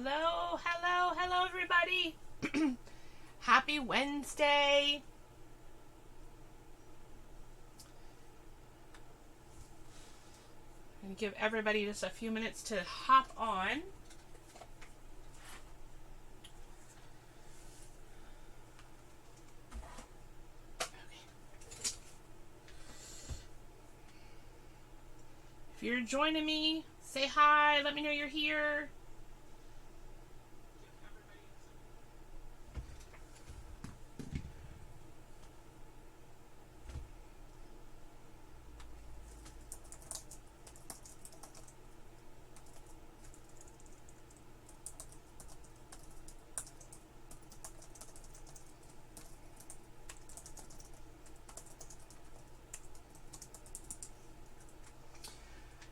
Hello, hello, hello, everybody. Happy Wednesday. I'm going to give everybody just a few minutes to hop on. If you're joining me, say hi. Let me know you're here.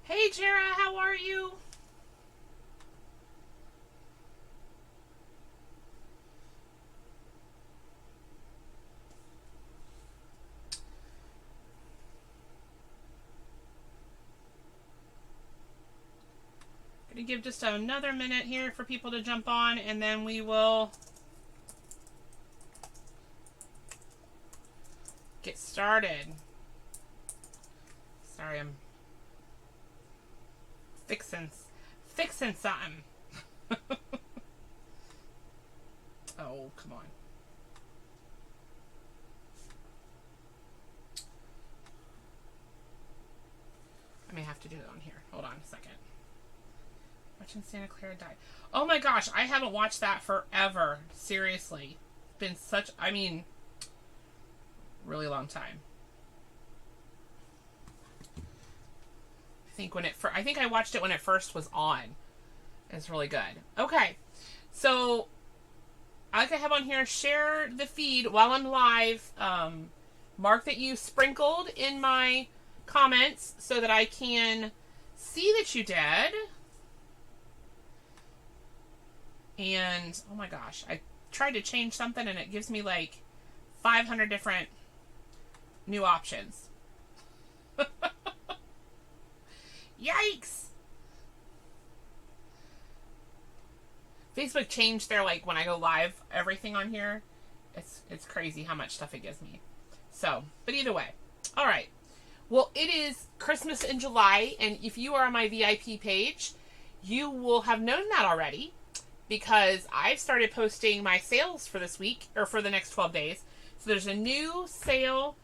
Hey, Jera, how are you? Going to give just another minute here for people to jump on, and then we will get started. Sorry, I'm fixing something. Oh, come on. I may have to do it on here. Hold on a second. Watching Santa Clara die. Oh my gosh, I haven't watched that forever. Seriously. Been such, really long time. I think I watched it when it first was on. It's really good. Okay. So, like I have on here, share the feed while I'm live. Mark that you sprinkled in my comments so that I can see that you did. And, oh my gosh, I tried to change something and it gives me like 500 different new options. Yikes! Facebook changed their, when I go live, everything on here. It's crazy how much stuff it gives me. So, but either way. Alright. Well, it is Christmas in July, and if you are on my VIP page, you will have known that already, because I've started posting my sales for this week, or for the next 12 days. So there's a new sale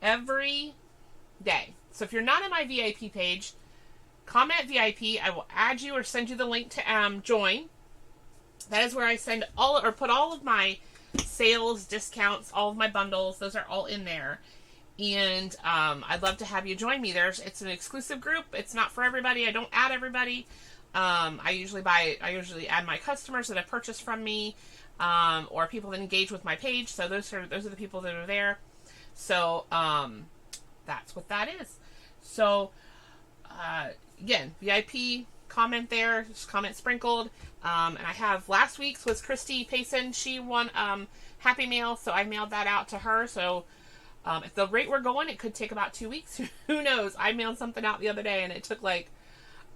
every day. So if you're not on my VIP page, comment VIP. I will add you or send you the link to join. That is where I send put all of my sales, discounts, all of my bundles. Those are all in there. And I'd love to have you join me. It's an exclusive group. It's not for everybody. I don't add everybody. I usually add my customers that have purchased from me, or people that engage with my page. So those are the people that are there. So that's what that is. So again, VIP, comment there, just comment sprinkled. And I have last week's was Christy Payson. She won Happy Mail, so I mailed that out to her. So at the rate we're going, it could take about 2 weeks. Who knows? I mailed something out the other day and it took like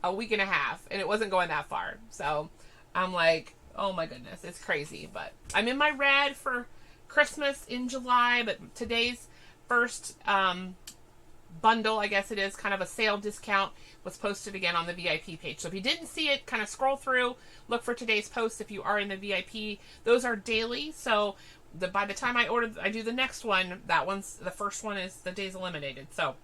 a week and a half, and it wasn't going that far. So I'm like, oh my goodness, it's crazy. But I'm in my red for Christmas in July, but today's first bundle, I guess it is, kind of a sale discount, was posted again on the VIP page. So if you didn't see it, kind of scroll through, look for today's post if you are in the VIP. Those are daily, so by the time I do the next one, the first one is the days eliminated. So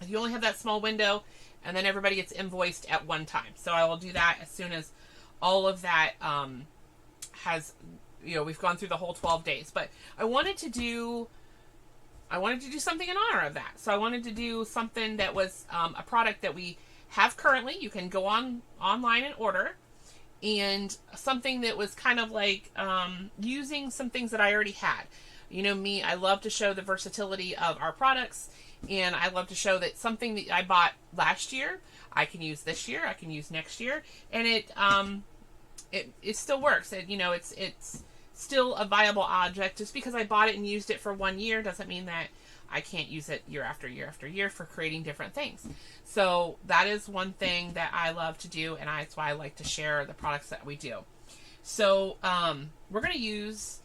you only have that small window, and then everybody gets invoiced at one time. So I will do that as soon as all of that we've gone through the whole 12 days. But I wanted to do something in honor of that. So I wanted to do something that was a product that we have currently. You can go online and order. And something that was kind of like using some things that I already had. You know me, I love to show the versatility of our products. And I love to show that something that I bought last year, I can use this year, I can use next year. And it still works. It's still a viable object. Just because I bought it and used it for 1 year doesn't mean that I can't use it year after year after year for creating different things. So that is one thing that I love to do, and that's why I like to share the products that we do. So we're going to use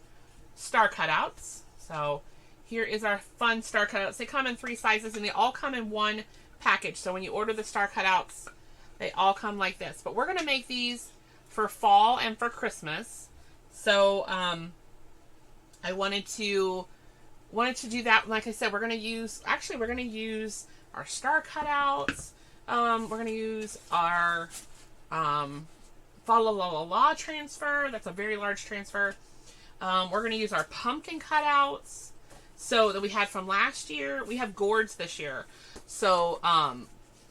star cutouts. So here is our fun star cutouts. They come in 3 sizes, and they all come in one package. So when you order the star cutouts, they all come like this. But we're going to make these for fall and for Christmas. So I wanted to do that. Like I said, we're going to use our star cutouts. We're going to use our Fa La La La La transfer. That's a very large transfer. We're going to use our pumpkin cutouts. So that we had from last year. We have gourds this year. So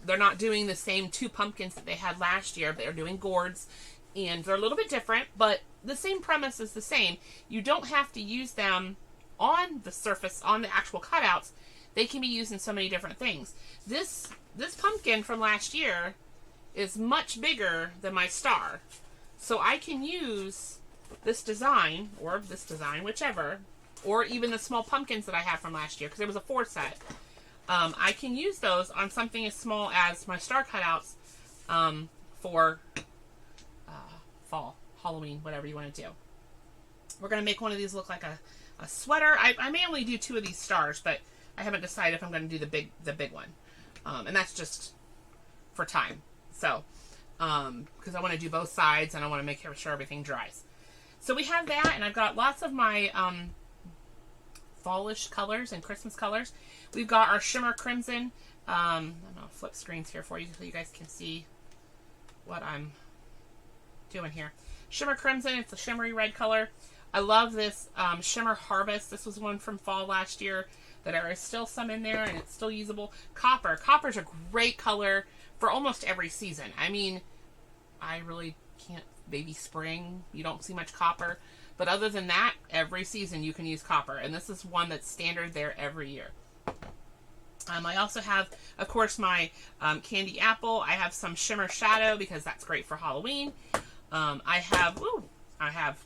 they're not doing the same 2 pumpkins that they had last year. They're doing gourds. And they're a little bit different, but the same premise is the same. You don't have to use them on the surface, on the actual cutouts. They can be used in so many different things. This pumpkin from last year is much bigger than my star. So I can use this design, or this design, whichever, or even the small pumpkins that I have from last year, because it was a 4 set. I can use those on something as small as my star cutouts for fall, Halloween, whatever you want to do. We're going to make one of these look like a sweater. I may only do 2 of these stars, but I haven't decided if I'm going to do the big one. And that's just for time. So, because I want to do both sides and I want to make sure everything dries. So we have that, and I've got lots of my fallish colors and Christmas colors. We've got our shimmer crimson. I'm going to flip screens here for you so you guys can see what I'm doing here. Shimmer crimson, it's a shimmery red color. I love this shimmer harvest. This was one from fall last year that there is still some in there and it's still usable. Copper. Copper's a great color for almost every season. I mean, I really can't, maybe spring, you don't see much copper. But other than that, every season you can use copper. And this is one that's standard there every year. I also have, of course, my candy apple. I have some shimmer shadow because that's great for Halloween. I have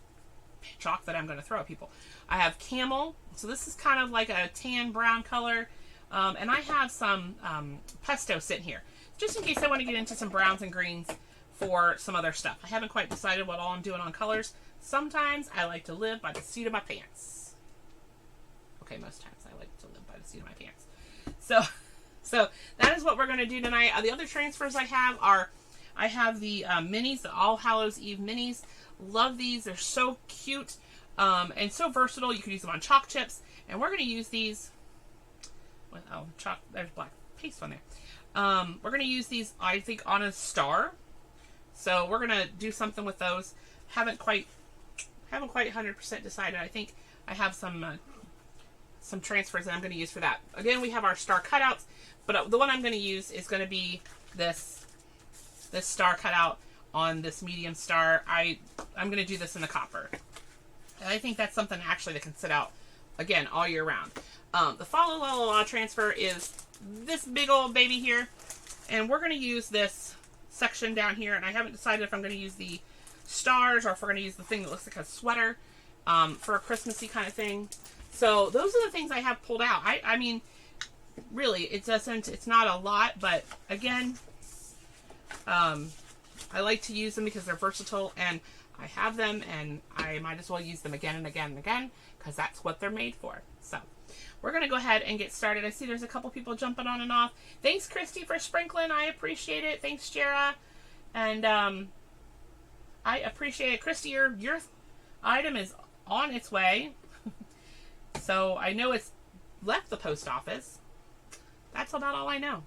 chalk that I'm going to throw at people. I have camel. So this is kind of like a tan brown color. And I have some pesto sitting here, just in case I want to get into some browns and greens for some other stuff. I haven't quite decided what all I'm doing on colors. Sometimes I like to live by the seat of my pants. Okay, most times I like to live by the seat of my pants. So that is what we're going to do tonight. The other transfers I have the minis, the All Hallows Eve minis. Love these. They're so cute and so versatile. You can use them on chalk chips. And we're going to use these with, chalk, there's black paste on there. We're going to use these, I think, on a star. So we're going to do something with those. Haven't quite 100% decided. I think I have some transfers that I'm going to use for that. Again, we have our star cutouts, but the one I'm going to use is going to be this star cutout on this medium star. I'm going to do this in the copper. And I think that's something actually that can sit out, again, all year round. The Fa La La La transfer is this big old baby here. And we're going to use this section down here. And I haven't decided if I'm going to use the stars or if we're going to use the thing that looks like a sweater for a Christmassy kind of thing. So those are the things I have pulled out. I mean, really, it's not a lot, but again, I like to use them because they're versatile and I have them and I might as well use them again and again and again because that's what they're made for. So we're going to go ahead and get started. I see there's a couple people jumping on and off. Thanks, Christy, for sprinkling. I appreciate it. Thanks, Jera. And I appreciate it. Christy, your item is on its way. So I know it's left the post office. That's about all I know.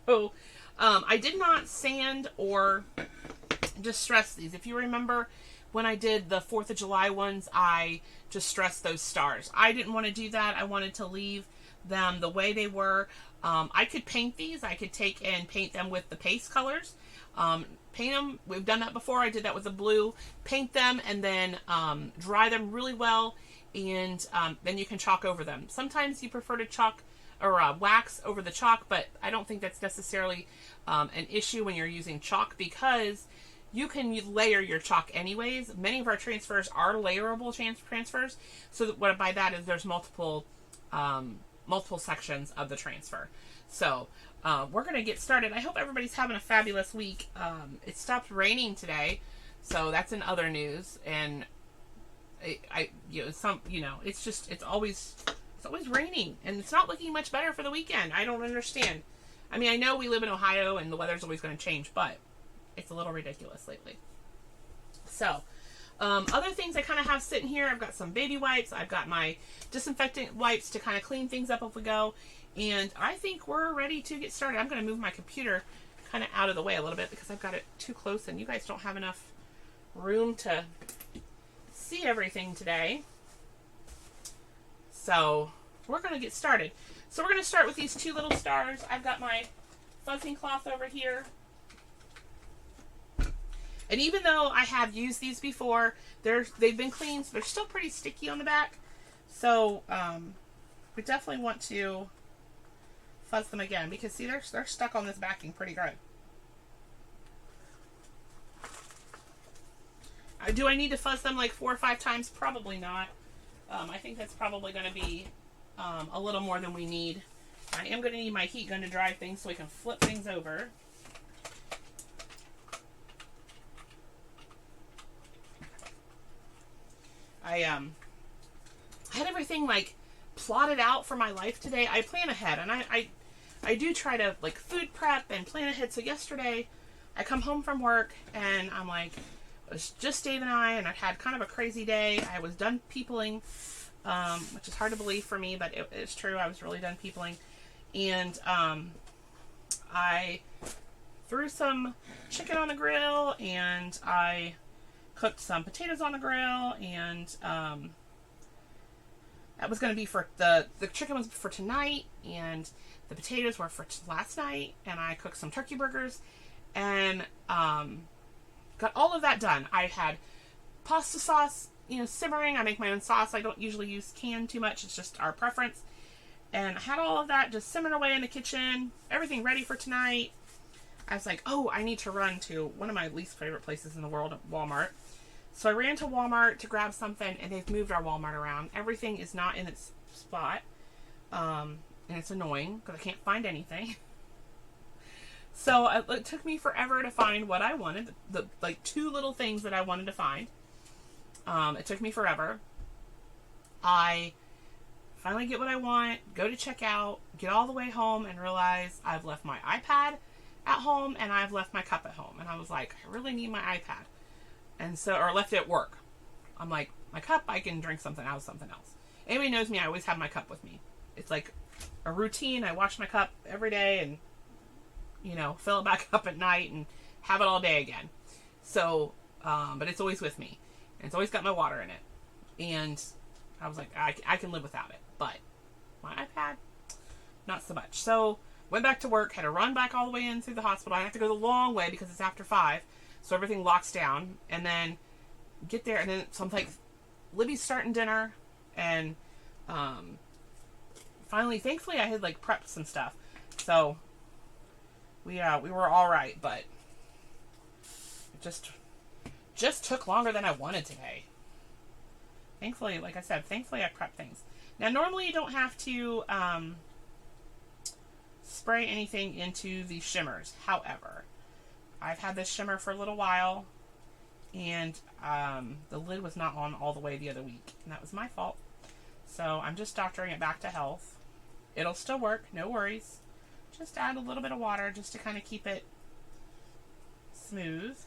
So I did not sand or distress these. If you remember when I did the 4th of July ones, I distressed those stars. I didn't want to do that. I wanted to leave them the way they were. I could paint these. I could take and paint them with the paste colors. Paint them. We've done that before. I did that with the blue. Paint them and then dry them really well. And then you can chalk over them. Sometimes you prefer to chalk or wax over the chalk, but I don't think that's necessarily an issue when you're using chalk because you can layer your chalk anyways. Many of our transfers are layerable transfers. So what by that is there's multiple multiple sections of the transfer. So we're going to get started. I hope everybody's having a fabulous week. It stopped raining today, so that's in other news. And it's always raining, and it's not looking much better for the weekend. I don't understand. I mean, I know we live in Ohio, and the weather's always going to change, but it's a little ridiculous lately. So, other things I kind of have sitting here, I've got some baby wipes. I've got my disinfectant wipes to kind of clean things up if we go. And I think we're ready to get started. I'm going to move my computer kind of out of the way a little bit because I've got it too close and you guys don't have enough room to see everything today. So we're going to get started. So we're going to start with these two little stars. I've got my fuzzing cloth over here. And even though I have used these before, they've been cleaned, so they're still pretty sticky on the back. So we definitely want to fuzz them again because see, they're stuck on this backing pretty good. Do I need to fuzz them like 4 or 5 times? Probably not. I think that's probably going to be a little more than we need. I am going to need my heat gun to dry things so we can flip things over. I had everything like plotted out for my life today. I plan ahead, and I do try to like food prep and plan ahead. So yesterday I come home from work and I'm like, it was just Dave and I had kind of a crazy day. I was done peopling, which is hard to believe for me, but it's true. I was really done peopling. And I threw some chicken on the grill, and I cooked some potatoes on the grill, and that was going to be for the chicken was for tonight, and the potatoes were for last night, and I cooked some turkey burgers, and got all of that done. I had pasta sauce, simmering. I make my own sauce. I don't usually use canned too much. It's just our preference. And I had all of that just simmering away in the kitchen. Everything ready for tonight. I was like, oh, I need to run to one of my least favorite places in the world, Walmart. So I ran to Walmart to grab something, and they've moved our Walmart around. Everything is not in its spot. And it's annoying because I can't find anything. So it took me forever to find what I wanted. The 2 little things that I wanted to find. It took me forever. I finally get what I want, go to checkout, get all the way home, and realize I've left my iPad at home and I've left my cup at home. And I was like, I really need my iPad. And so, or left it at work. I'm like, my cup, I can drink something out of something else. Anybody knows me, I always have my cup with me. It's like a routine. I wash my cup every day and, fill it back up at night and have it all day again. So, but it's always with me. And it's always got my water in it. And I was like, I can live without it. But my iPad, not so much. So, went back to work, had to run back all the way in through the hospital. I have to go the long way because it's after 5. So everything locks down, and then get there, and then so I'm like, Libby's starting dinner, and finally, thankfully, I had like prepped some stuff, so we were all right, but it just took longer than I wanted today. Thankfully, like I said, I prepped things. Now, normally you don't have to spray anything into the shimmers. However, I've had this shimmer for a little while, and the lid was not on all the way the other week, and that was my fault. So I'm just doctoring it back to health. It'll still work, no worries. Just add a little bit of water just to kind of keep it smooth.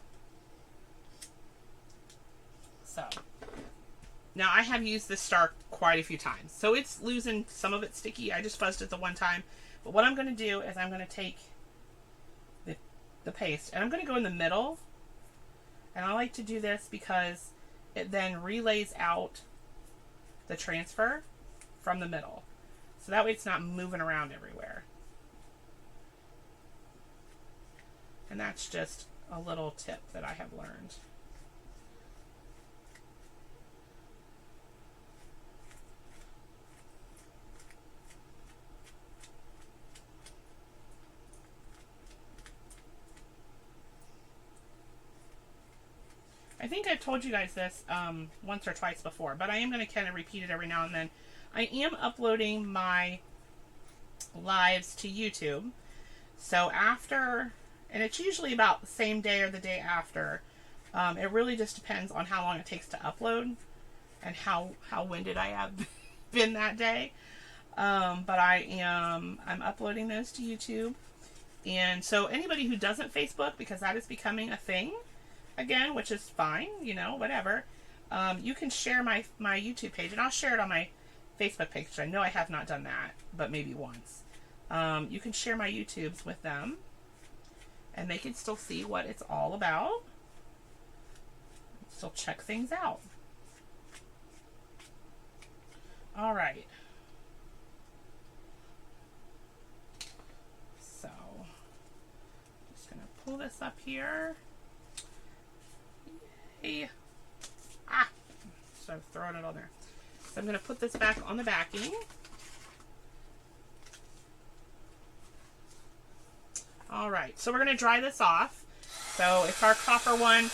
So now I have used this star quite a few times, so it's losing some of its sticky. I just fuzzed it the one time, but what I'm going to do is I'm going to take the paste, and I'm going to go in the middle, and I like to do this because it then relays out the transfer from the middle, so that way it's not moving around everywhere. And that's just a little tip that I have learned. I think I've told you guys this once or twice before, but I am going to kind of repeat it every now and then. I am uploading my lives to YouTube. So after, and it's usually about the same day or the day after. It really just depends on how long it takes to upload and how winded I have been that day. But I'm uploading those to YouTube. And so anybody who doesn't Facebook, because that is becoming a thing again, which is fine, you know, whatever. You can share my YouTube page, and I'll share it on my Facebook page. I know I have not done that, but maybe once. You can share my YouTubes with them, and they can still see what it's all about. Still check things out. All right. So, just going to pull this up here. Yay. Ah! So I'm throwing it on there. So I'm going to put this back on the backing. All right. So we're going to dry this off. So it's our copper one.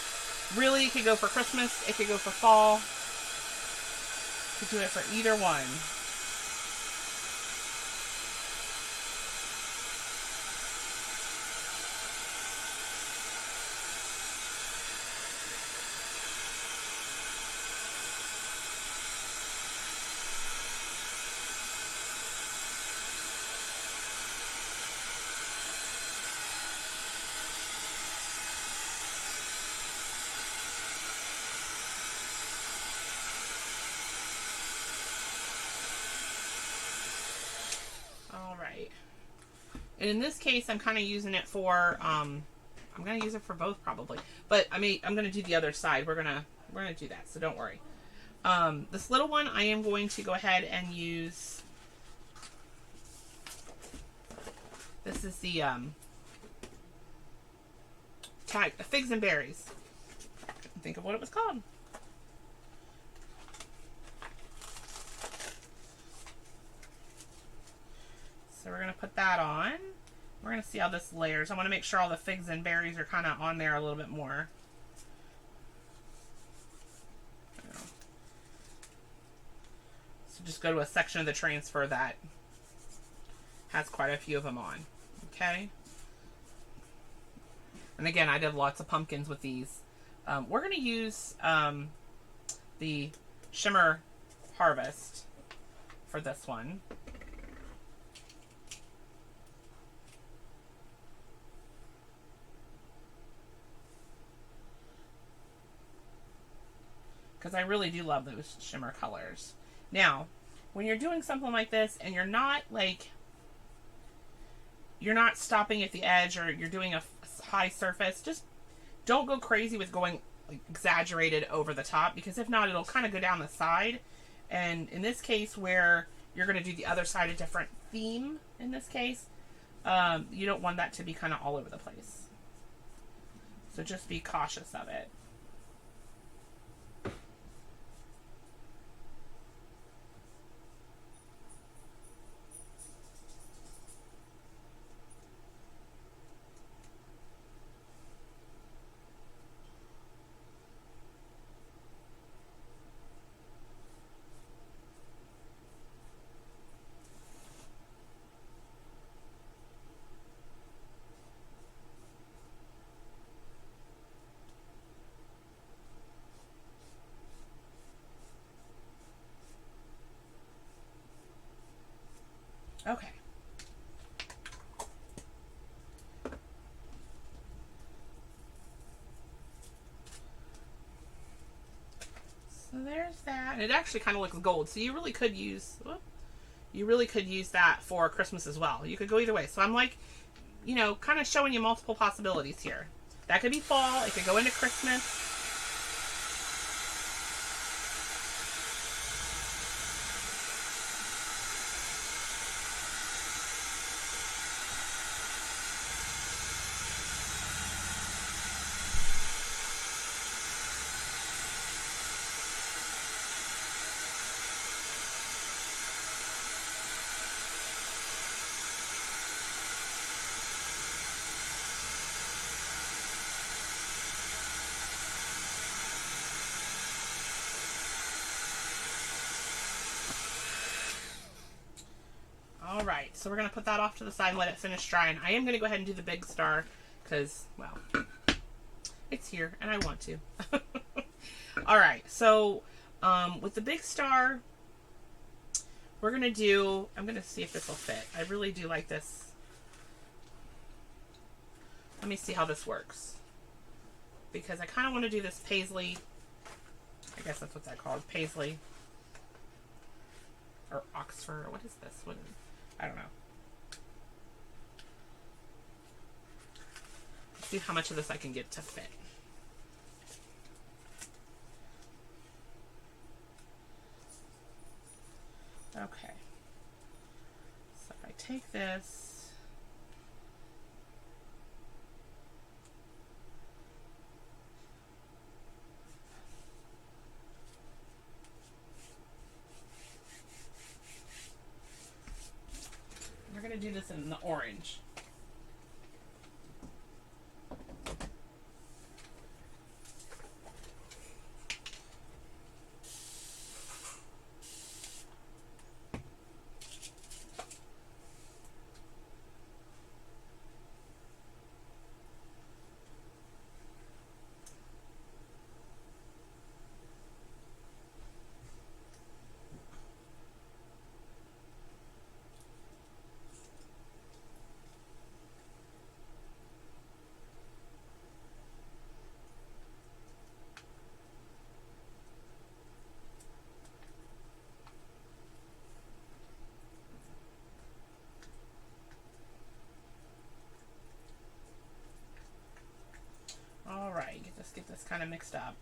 Really, it could go for Christmas. It could go for fall. You could do it for either one. Alright. And in this case, I'm kind of using it for, I'm going to use it for both probably. But I'm going to do the other side. We're going to do that, so don't worry. This little one, I am going to go ahead and use, this is the, figs and berries. I couldn't think of what it was called. So we're going to put that on. We're going to see how this layers. I want to make sure all the figs and berries are kind of on there a little bit more. So just go to a section of the transfer that has quite a few of them on. Okay. And again, I did lots of pumpkins with these. We're going to use the Shimmer Harvest for this one. Because I really do love those shimmer colors. Now, when you're doing something like this and you're not stopping at the edge or you're doing a high surface, just don't go crazy with going like exaggerated over the top, because if not, it'll kind of go down the side. And in this case, where you're going to do the other side a different theme, in this case, you don't want that to be kind of all over the place. So just be cautious of it. Okay. So there's that. It actually kind of looks gold. So you really could use that for Christmas as well. You could go either way. So I'm like, you know, kind of showing you multiple possibilities here. That could be fall. It could go into Christmas. All right, so we're going to put that off to the side and let it finish drying. I am going to go ahead and do the big star because, well, it's here and I want to. All right, so with the big star, we're going to do, I'm going to see if this will fit. I really do like this. Let me see how this works. Because I kind of want to do this paisley. I guess that's what that's called, paisley. Or Oxford, what is this? What is, I don't know. Let's see how much of this I can get to fit. Okay. So if I take this, we're going to do this in the orange. All right, get this kind of mixed up.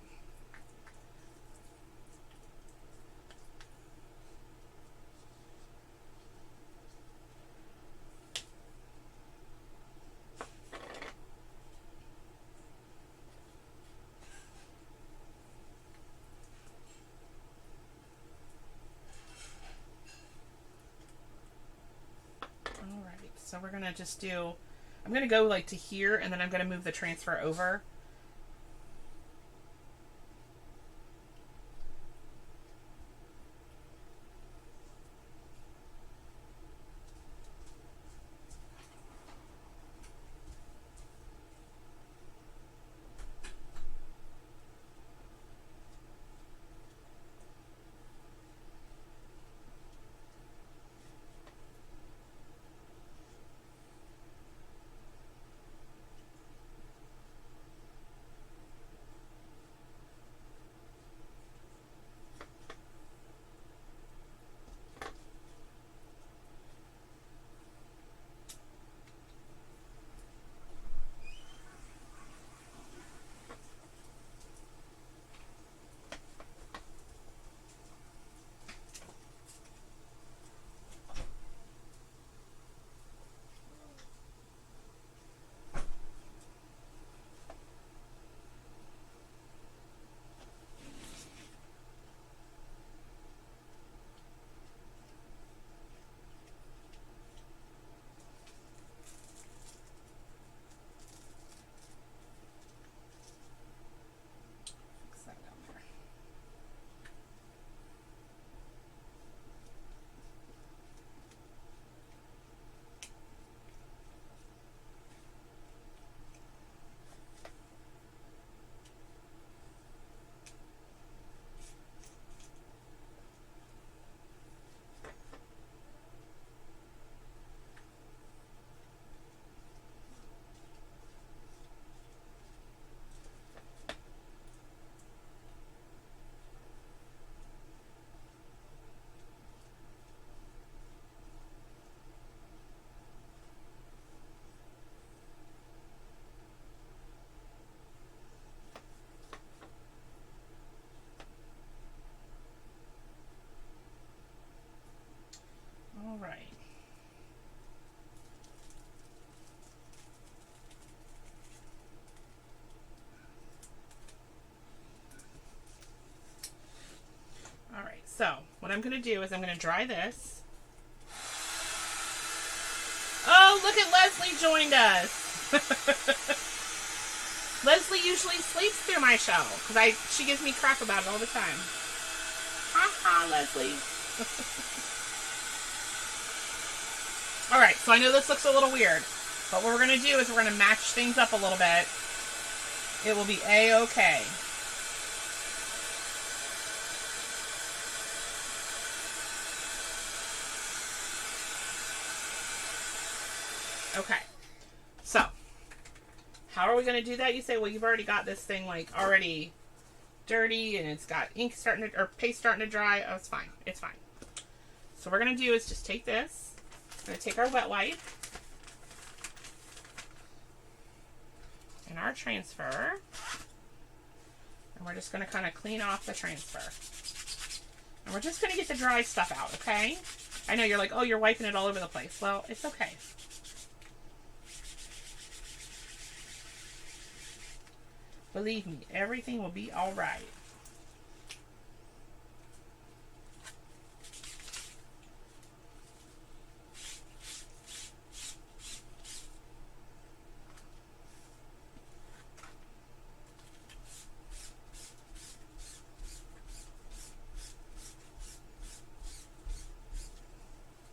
All right, so we're gonna just do, I'm gonna go like to here, and then I'm gonna move the transfer over. All right. All right, so what I'm going to do is I'm going to dry this. Oh, look at Leslie joined us. Leslie usually sleeps through my show because she gives me crap about it all the time. Ha ha, Leslie. All right, so I know this looks a little weird, but what we're going to do is we're going to match things up a little bit. It will be A-okay. Okay, so how are we going to do that? You say, well, you've already got this thing like already dirty and it's got ink starting to, or paste starting to dry. Oh, it's fine. It's fine. So what we're going to do is just take this. We're going to take our wet wipe and our transfer, and we're just going to kind of clean off the transfer. And we're just going to get the dry stuff out, okay? I know you're like, oh, you're wiping it all over the place. Well, it's okay. Believe me, everything will be all right.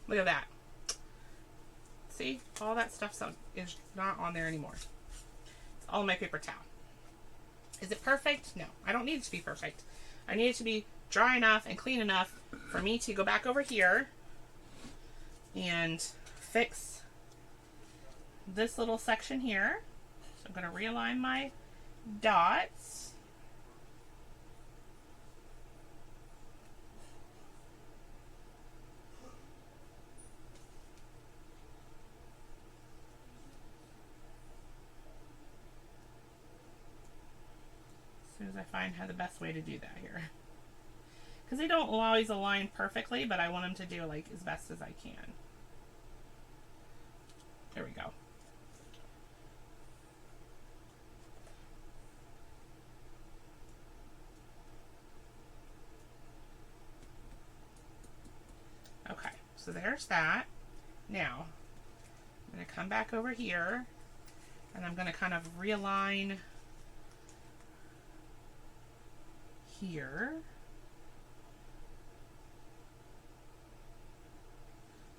Look at that. See? All that stuff is not on there anymore. It's all my paper towel. Is it perfect? No. I don't need it to be perfect. I need it to be dry enough and clean enough for me to go back over here and fix this little section here. So I'm going to realign my dots. As soon as I find how the best way to do that here. Because they don't always align perfectly, but I want them to do like as best as I can. There we go. Okay, so there's that. Now, I'm going to come back over here, and I'm going to kind of realign here.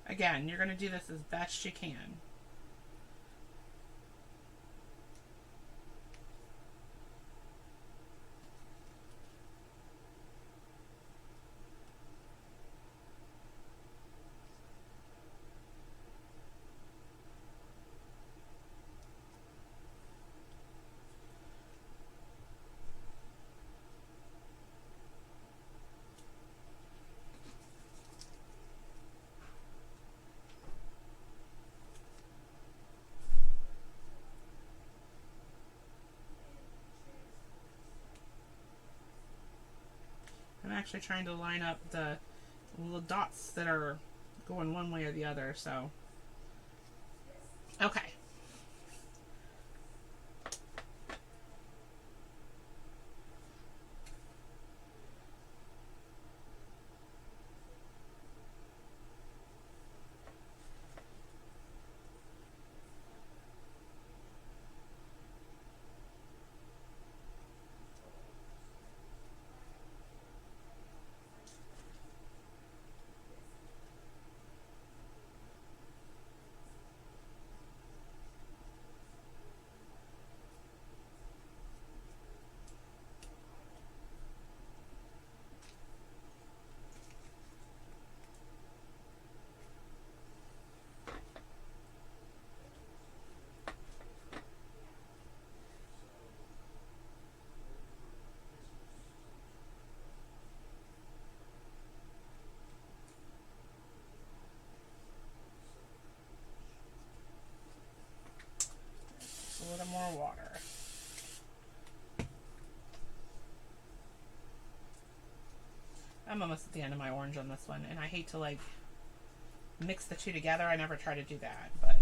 Again, you're going to do this as best you can. I'm actually trying to line up the little dots that are going one way or the other, so. Okay. A little more water. I'm almost at the end of my orange on this one, and I hate to like mix the two together. I never try to do that, but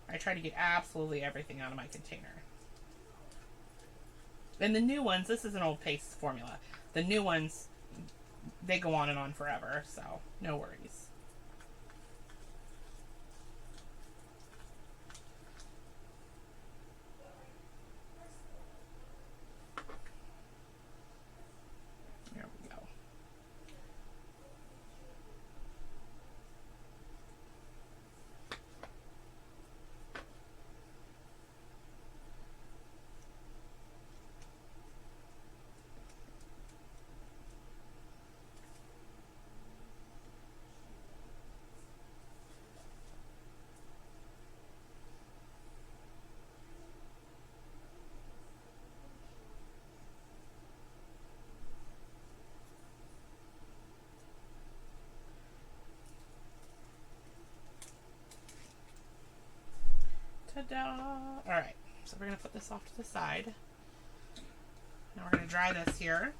I try to get absolutely everything out of my container. And the new ones, this is an old paste formula. The new ones, they go on and on forever, so no worries. There we go. All right, so we're gonna put this off to the side. Now we're gonna dry this here.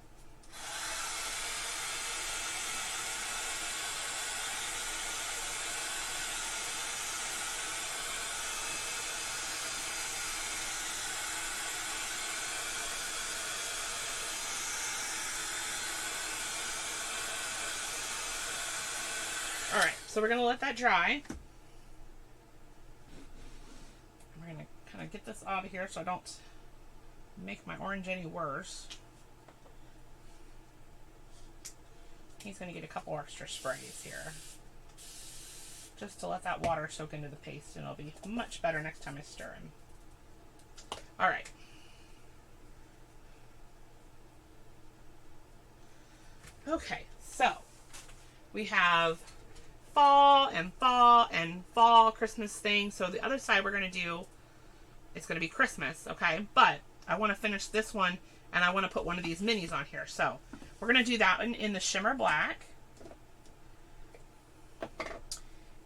All right, so we're gonna let that dry. We're gonna kind of get this out of here so I don't make my orange any worse. He's gonna get a couple extra sprays here, just to let that water soak into the paste, and it'll be much better next time I stir him. All right. Okay, so we have fall and fall and fall Christmas thing. So the other side we're going to do, it's going to be Christmas, okay? But I want to finish this one, and I want to put one of these minis on here. So we're going to do that one in the shimmer black.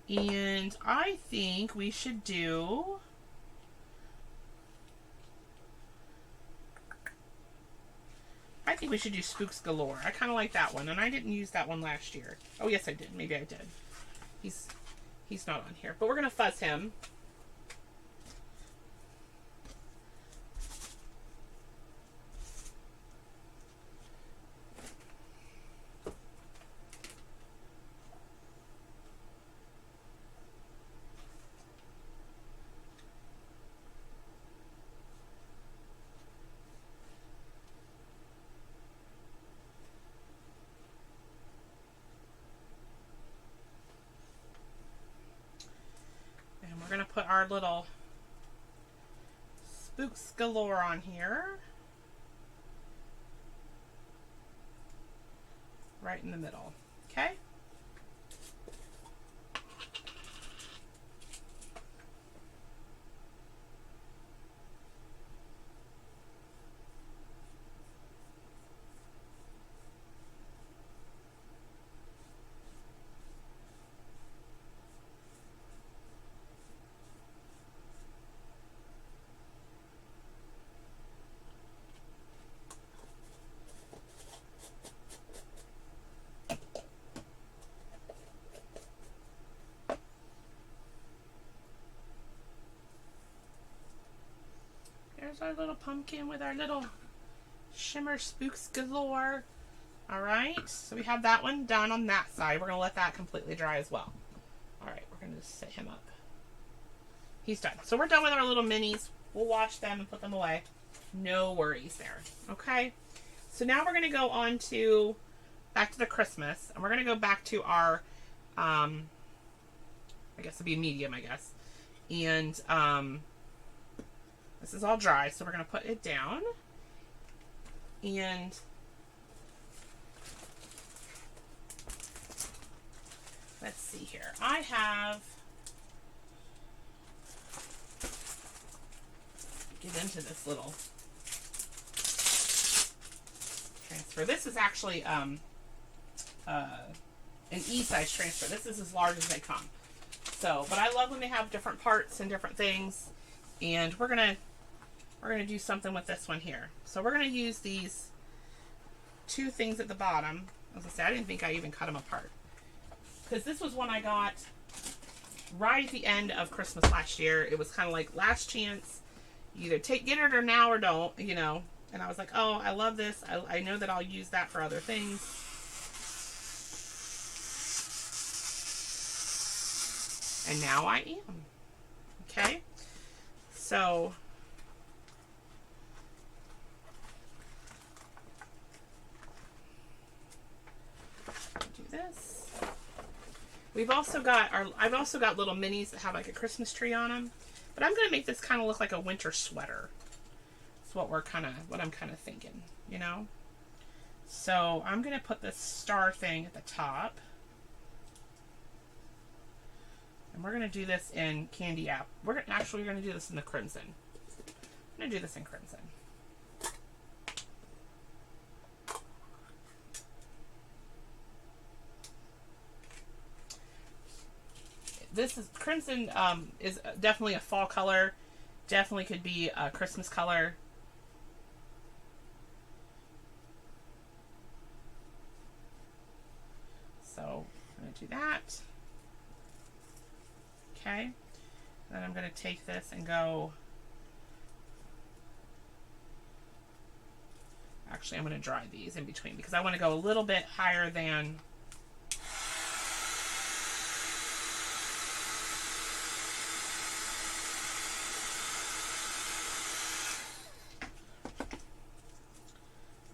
And I think we should do... Spooks Galore. I kind of like that one, and I didn't use that one last year. Oh, yes, I did. Maybe I did. He's not on here, but we're gonna fuzz him. We're going to put our little Spooks Galore on here. Right in the middle. Okay? There's our little pumpkin with our little shimmer Spooks Galore. Alright, so we have that one done on that side. We're going to let that completely dry as well. Alright, we're going to just set him up. He's done. So we're done with our little minis. We'll wash them and put them away. No worries there. Okay, so now we're going to go on to, back to the Christmas. And we're going to go back to our, I guess it'll be a medium, I guess. And, this is all dry, so we're going to put it down. And let's see here. I have, get into this little transfer. This is actually an E-size transfer. This is as large as they come. So, but I love when they have different parts and different things. And we're gonna do something with this one here. So we're gonna use these two things at the bottom. As I said, I didn't think I even cut them apart, because this was one I got right at the end of Christmas last year. It was kind of like last chance. You either get it or now or don't, you know. And I was like, oh, I love this. I know that I'll use that for other things. And now I am. Okay. So do this. I've also got little minis that have like a Christmas tree on them, but I'm gonna make this kind of look like a winter sweater. That's what I'm kind of thinking, you know. So I'm gonna put this star thing at the top. And we're going to do this in Candy Apple. We're going to do this in the Crimson. I'm going to do this in Crimson. This is Crimson, is definitely a fall color. Definitely could be a Christmas color. So I'm going to do that. Okay. Then I'm going to take this and go. Actually, I'm going to dry these in between because I want to go a little bit higher than.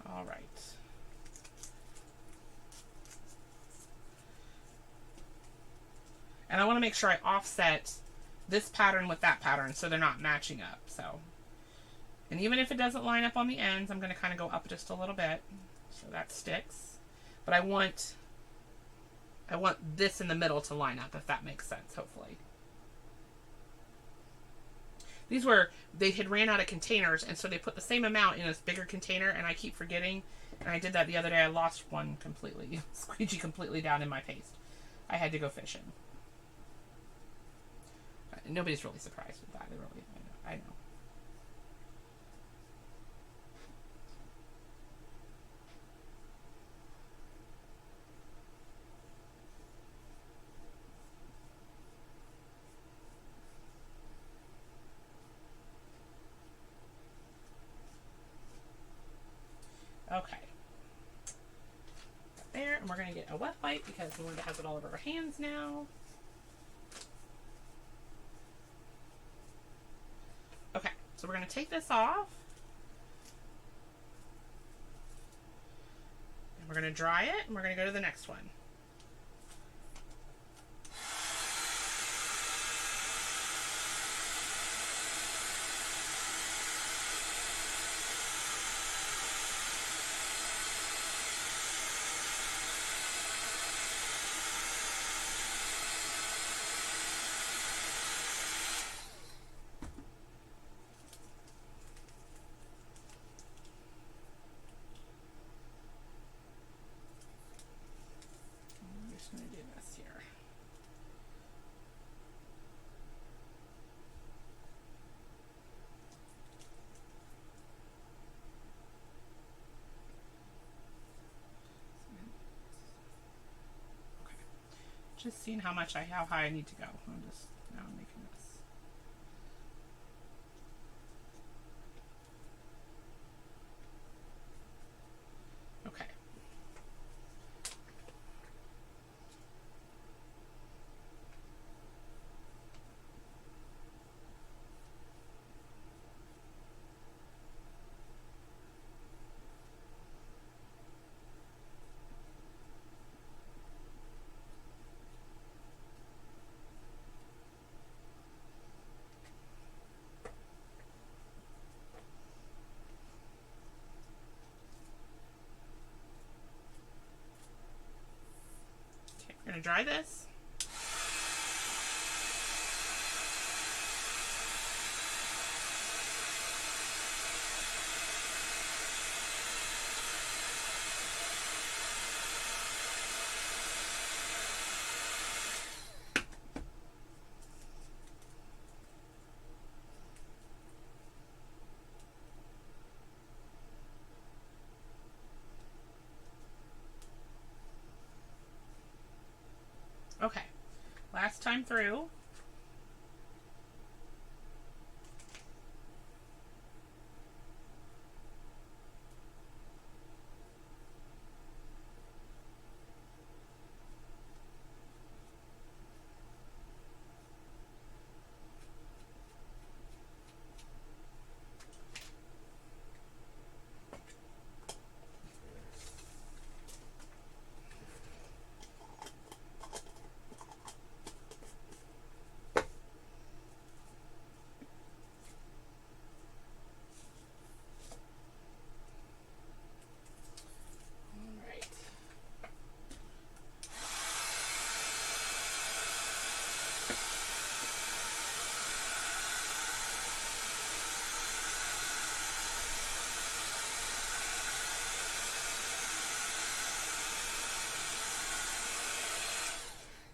All right. And I want to make sure I offset this pattern with that pattern so they're not matching up. So, and even if it doesn't line up on the ends, I'm going to kind of go up just a little bit so that sticks. But I want this in the middle to line up, if that makes sense, hopefully. They had ran out of containers, and so they put the same amount in this bigger container, and I keep forgetting. And I did that the other day. I lost one completely, squeegee completely down in my paste. I had to go fishing. Nobody's really surprised with that. They really, I know. Okay. There, and we're going to get a wet wipe because Melinda has it all over her hands now. Okay, so we're going to take this off. And we're going to dry it, and we're going to go to the next one. I'm going to do this here. Okay. Just seeing how high I need to go. I'm just now making this. Okay. We're going to dry this. Okay, last time through.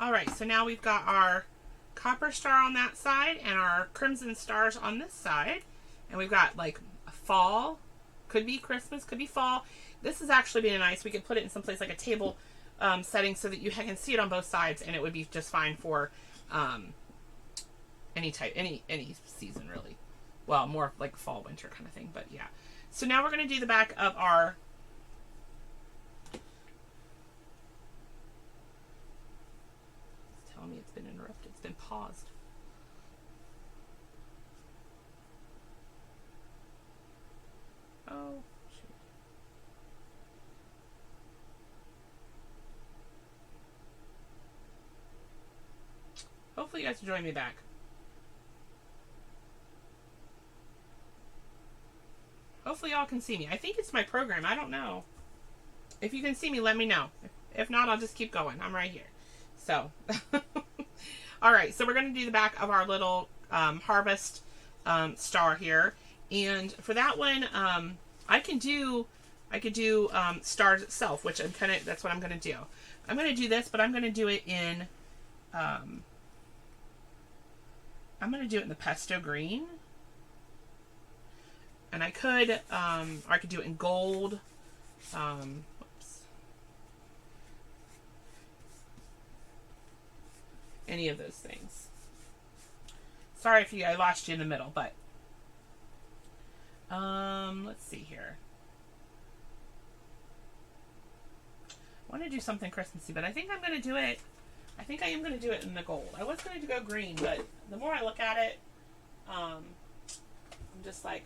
All right, so now we've got our copper star on that side and our crimson stars on this side. And we've got like a fall, could be Christmas, could be fall. This is actually being nice. We could put it in some place like a table setting so that you can see it on both sides, and it would be just fine for any season really. Well, more like fall, winter kind of thing, but yeah. So now we're going to do the back of our me it's been interrupted. It's been paused. Oh, shoot. Hopefully you guys can join me back. Hopefully y'all can see me. I think it's my program. I don't know. If you can see me, let me know. If not, I'll just keep going. I'm right here. So, all right, so we're going to do the back of our little harvest star here. And for that one, I could do stars itself, which that's what I'm going to do. I'm going to do this, but I'm going to do it in, I'm going to do it in the pesto green. And I could, or I could do it in gold. Any of those things. Sorry if I lost you in the middle, but let's see here. I want to do something Christmassy, but I think I'm going to do it. I think I am going to do it in the gold. I was going to go green, but the more I look at it, I'm just like,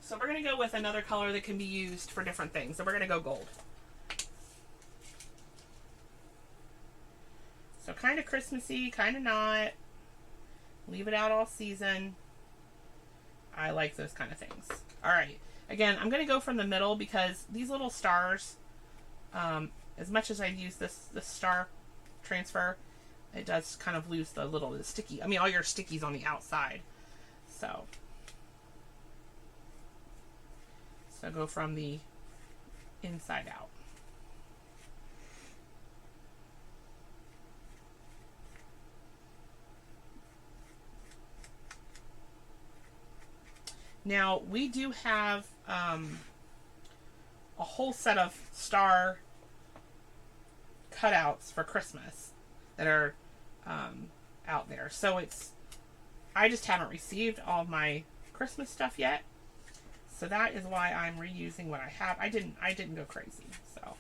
So we're going to go with another color that can be used for different things. So we're going to go gold. So kind of Christmassy, kind of not. Leave it out all season. I like those kind of things. All right. Again, I'm going to go from the middle because these little stars, as much as I use this star transfer, it does kind of lose the sticky. I mean, all your stickies on the outside. So go from the inside out. Now, we do have a whole set of star cutouts for Christmas that are out there. So I just haven't received all of my Christmas stuff yet. So that is why I'm reusing what I have. I didn't go crazy, so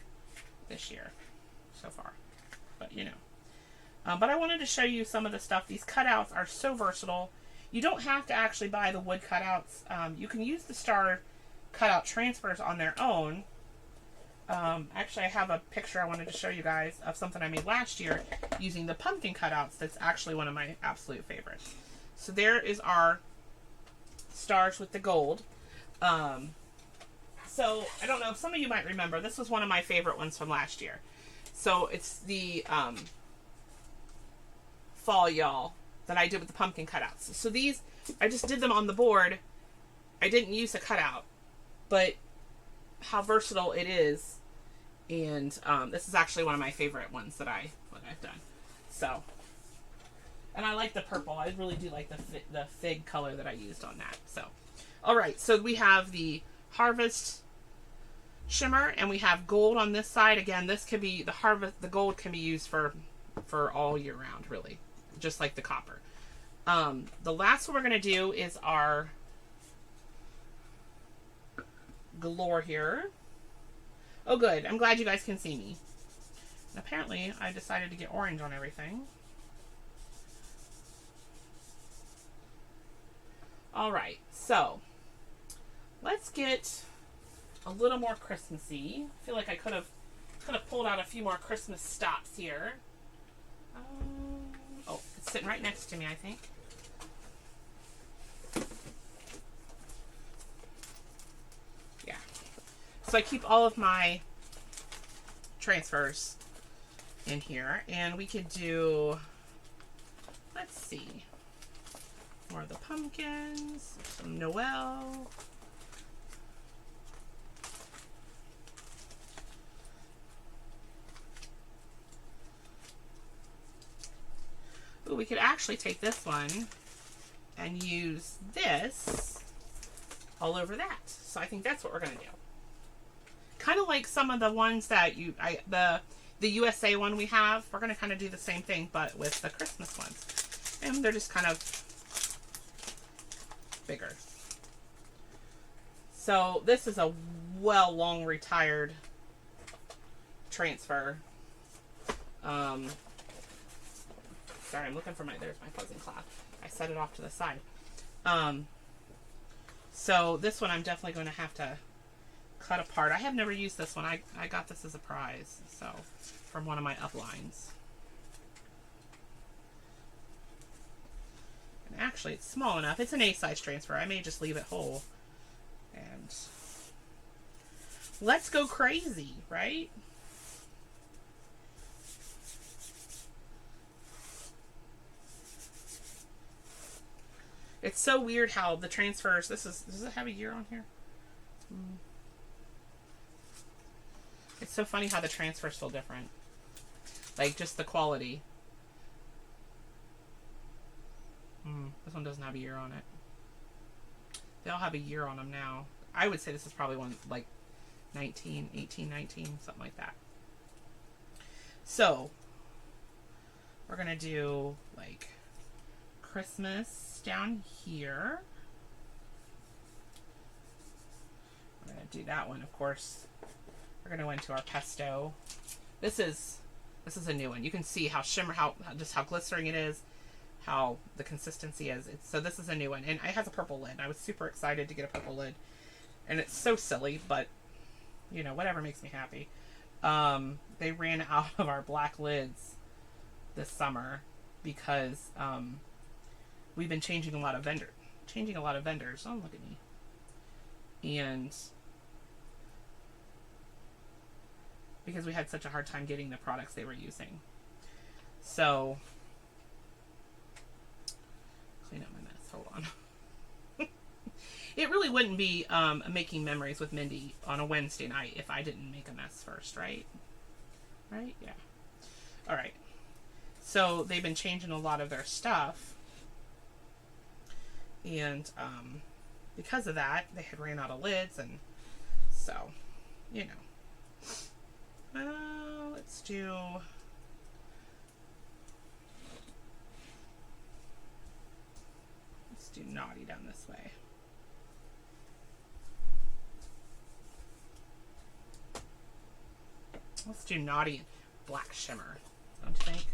this year so far. But you know. But I wanted to show you some of the stuff. These cutouts are so versatile. You don't have to actually buy the wood cutouts. You can use the star cutout transfers on their own. Actually, I have a picture I wanted to show you guys of something I made last year using the pumpkin cutouts. That's actually one of my absolute favorites. So there is our stars with the gold. So I don't know if some of you might remember, this was one of my favorite ones from last year. So it's the fall y'all that I did with the pumpkin cutouts. So these, I just did them on the board. I didn't use a cutout, but how versatile it is. And this is actually one of my favorite ones that I've done. So, and I like the purple. I really do like the fig color that I used on that. So, all right. So we have the harvest shimmer, and we have gold on this side. Again, this could be the gold can be used for all year round, really, just like the copper. The last one we're going to do is our galore here. Oh, good. I'm glad you guys can see me. And apparently, I decided to get orange on everything. All right. So, let's get a little more Christmassy. I feel like I could have pulled out a few more Christmas stops here. Oh, it's sitting right next to me, I think. Yeah. So I keep all of my transfers in here, and we could do, let's see, more of the pumpkins, some Noel. Ooh, we could actually take this one and use this all over that. So I think that's what we're going to do. Kind of like some of the ones that the USA one we have. We're going to kind of do the same thing, but with the Christmas ones. And they're just kind of bigger. So this is a long retired transfer. Sorry, I'm looking for there's my fuzzing cloth. I set it off to the side. So this one I'm definitely going to have to cut apart. I have never used this one. I got this as a prize, so from one of my uplines. And actually, it's small enough. It's an A-size transfer. I may just leave it whole. And let's go crazy, right? It's so weird how the transfers, does it have a year on here? It's so funny how the transfers feel different. Like, just the quality. This one doesn't have a year on it. They all have a year on them now. I would say this is probably one, like, 18, 19, something like that. So, we're going to do, like, Christmas down here. We're going to do that one, of course. We're going to go into our pesto. This is a new one. You can see how just how glistering it is, how the consistency is. So this is a new one, and it has a purple lid. I was super excited to get a purple lid, and it's so silly, but you know, whatever makes me happy. They ran out of our black lids this summer because we've been changing a lot of vendors. Oh, look at me. And because we had such a hard time getting the products they were using. So, clean up my mess. Hold on. It really wouldn't be making memories with Mindy on a Wednesday night if I didn't make a mess first, right? Right? Yeah. All right. So, they've been changing a lot of their stuff. And because of that, they had ran out of lids. And so, you know. Let's do naughty down this way. Let's do naughty black shimmer, don't you think?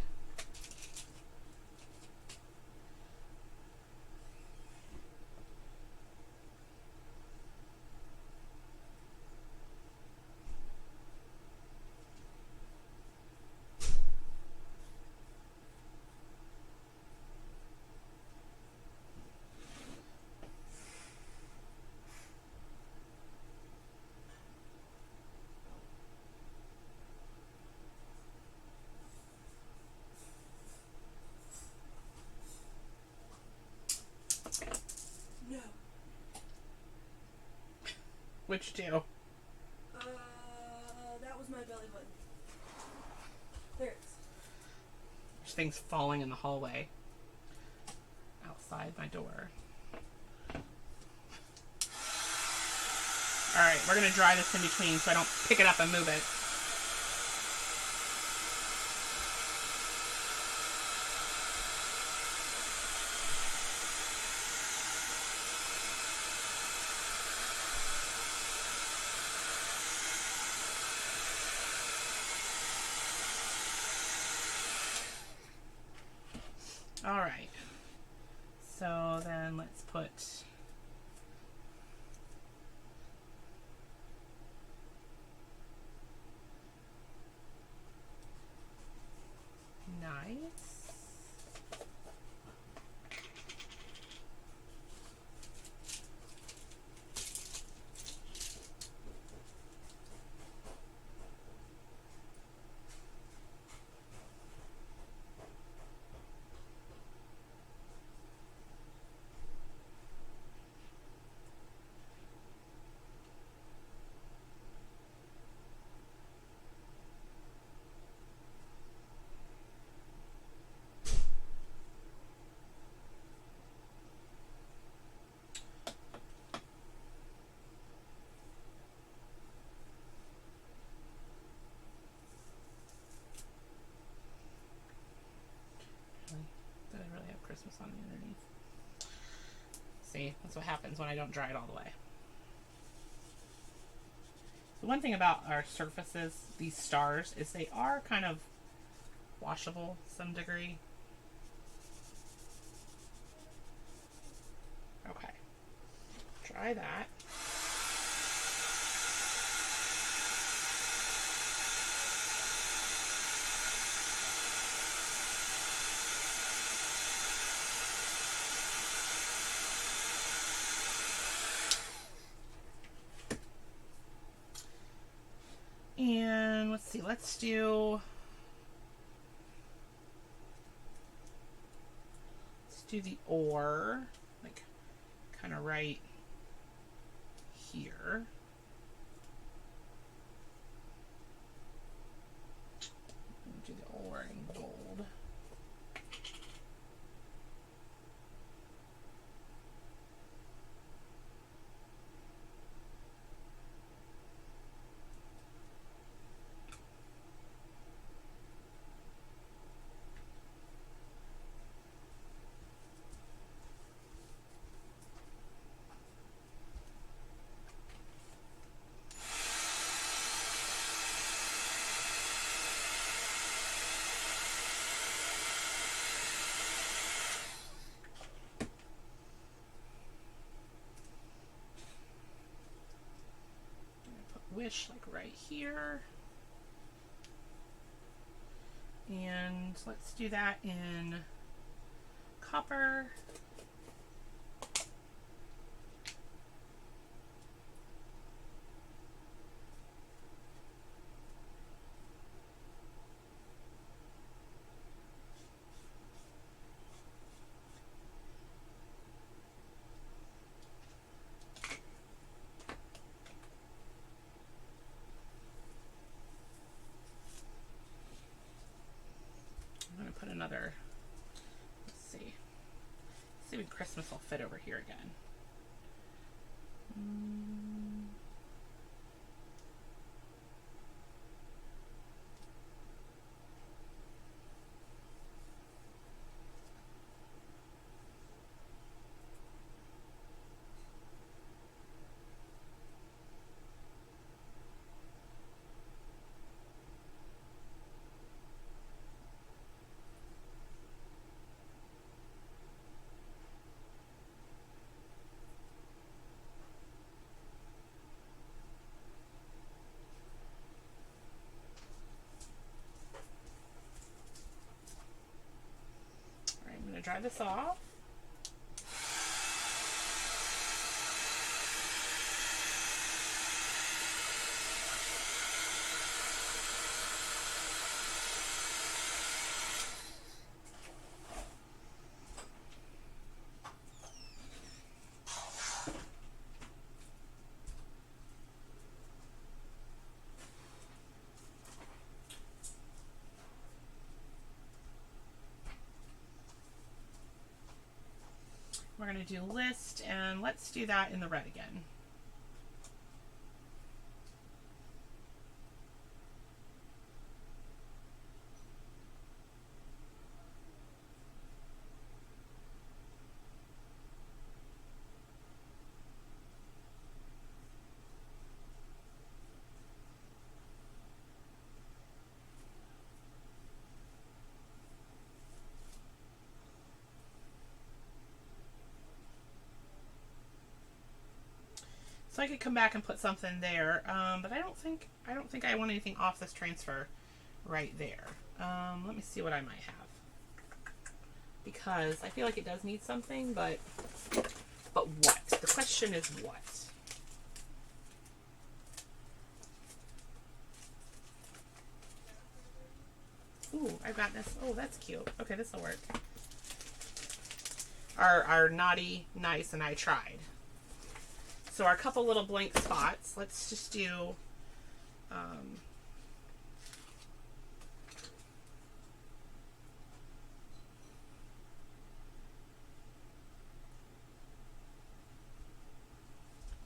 No. Which two? That was my belly button. There it is. There's things falling in the hallway outside my door. Alright, we're going to dry this in between so I don't pick it up and move it. Alright, so then let's put nice. Christmas on the underneath. See, that's what happens when I don't dry it all the way. The one thing about our surfaces, these stars, is they are kind of washable to some degree. Okay. Try that. And let's see, let's do the or, like kind of right here. Do the or in gold. Wish like right here, and let's do that in copper. I'm going to put another, let's see if Christmas will fit over here again. Dry this off. We're going to do list, and let's do that in the red again. So I could come back and put something there, but I don't think I want anything off this transfer right there. Let me see what I might have, because I feel like it does need something, but what? The question is what? Ooh, I've got this. Oh, that's cute. Okay, this will work. Our naughty, nice, and I tried. So our couple little blank spots, let's just do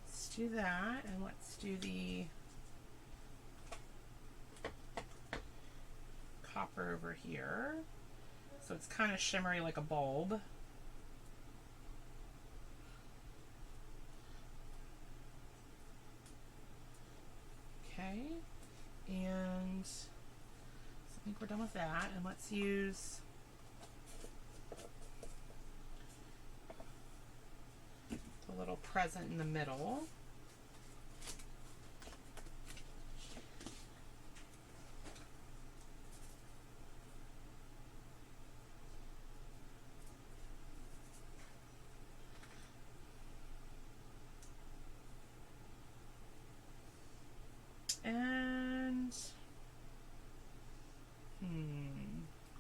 let's do that, and let's do the copper over here. So it's kind of shimmery like a bulb. think we're done with that. And let's use the little present in the middle. And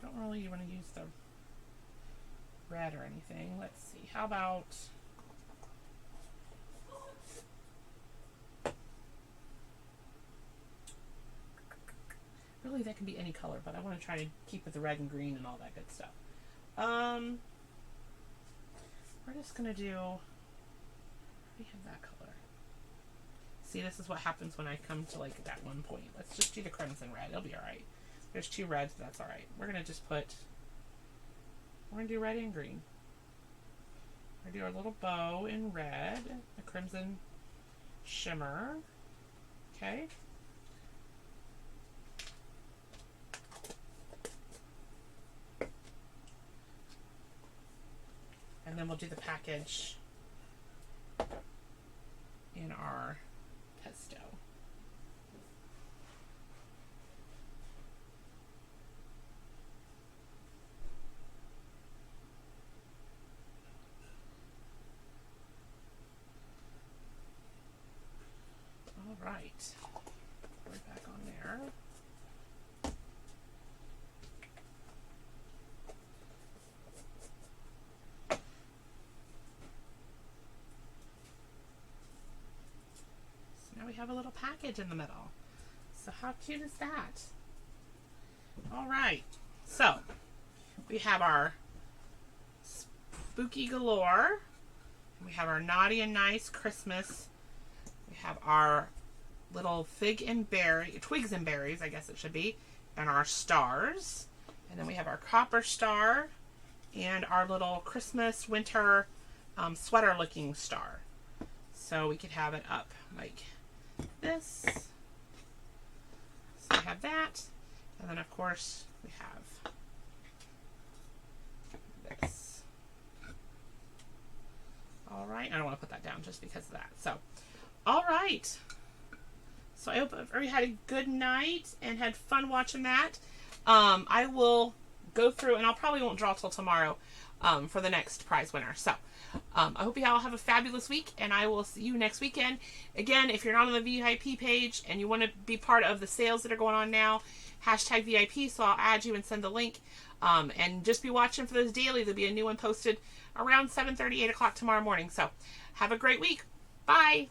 don't really want to use the red or anything. Let's see. How about really that can be any color, but I want to try to keep with the red and green and all that good stuff. We're just gonna do. We have that color. See, this is what happens when I come to like that one point. Let's just do the crimson red. It'll be all right. There's two reds, but that's all right. We're gonna just put. We're gonna do red and green. We're gonna do our little bow in red, the crimson shimmer. Okay. And then we'll do the package in our pesto. All right. Right back on there. Now we have a little package in the middle. So how cute is that? All right. So we have our spooky galore. We have our naughty and nice Christmas. We have our little twigs and berries, I guess it should be, and our stars. And then we have our copper star and our little Christmas winter sweater looking star. So we could have it up like this. So we have that. And then of course we have this. All right. I don't want to put that down just because of that. So, all right. So I hope everybody had a good night and had fun watching that. I will go through, and I'll probably won't draw till tomorrow for the next prize winner. So I hope you all have a fabulous week, and I will see you next weekend. Again, if you're not on the VIP page and you want to be part of the sales that are going on now, hashtag VIP, so I'll add you and send the link. And just be watching for those daily. There'll be a new one posted around 7:30, 8 o'clock tomorrow morning. So have a great week. Bye.